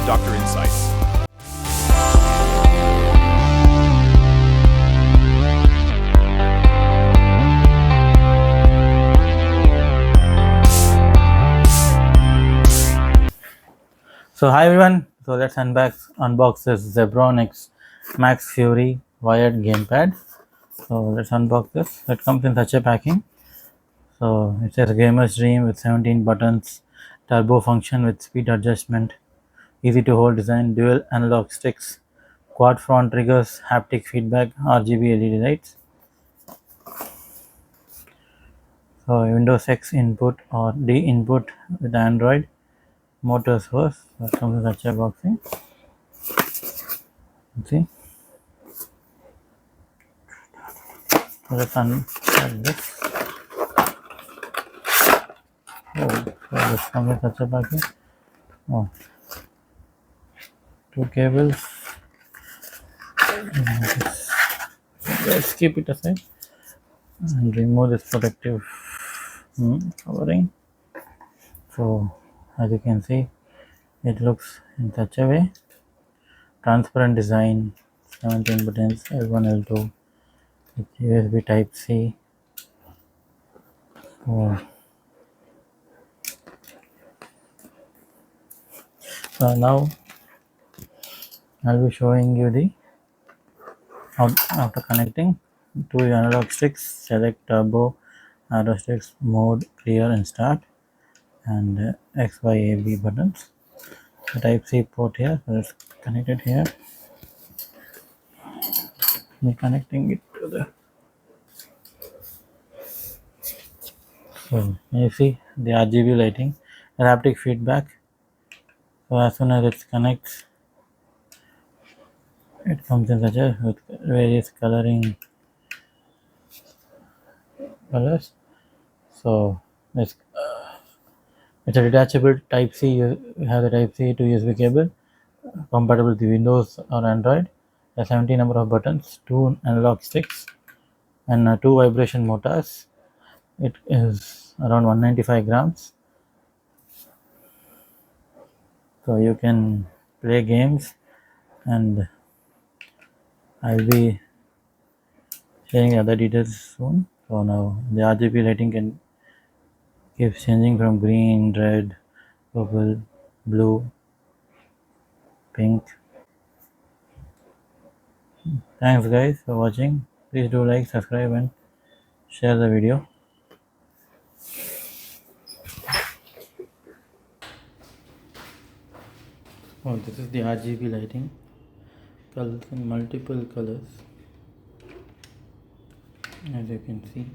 Doctor Insights. So hi everyone, so let's unbox this Zebronics Max Fury wired gamepad. So let's unbox this. It comes in such a packing. So it says gamer's dream with 17 buttons, turbo function with speed adjustment, easy to hold design, dual analog sticks, quad front triggers, haptic feedback, RGB LED lights. So Windows X input or D input with Android, motors first. That comes in such a boxing. See. So let's unpack this. Oh, so this comes with such a package. Oh, two cables. Let's keep it aside and remove this protective covering. So as you can see, it looks in such a way. Transparent design, 17 buttons, L1, L2, with USB Type C. So now I'll be showing you the after connecting two analog sticks. Select turbo, arrow sticks, mode, clear, and start, and X, Y, A, B buttons. The Type C port here, so let's connect it here. We're connecting it to the. So you see the RGB lighting, the haptic feedback. So as soon as it connects, it comes in such a with various coloring colors. So it's a detachable Type C. You have the Type C to USB cable, compatible with Windows or Android. A 70 number of buttons, two analog sticks, and two vibration motors. It is around 195 grams. So you can play games, and I'll be sharing other details soon. So now the RGB lighting can keep changing from green, red, purple, blue, pink. Thanks guys for watching. Please do like, subscribe, and share the video. Oh, this is the RGB lighting. Colors in multiple colors, as you can see.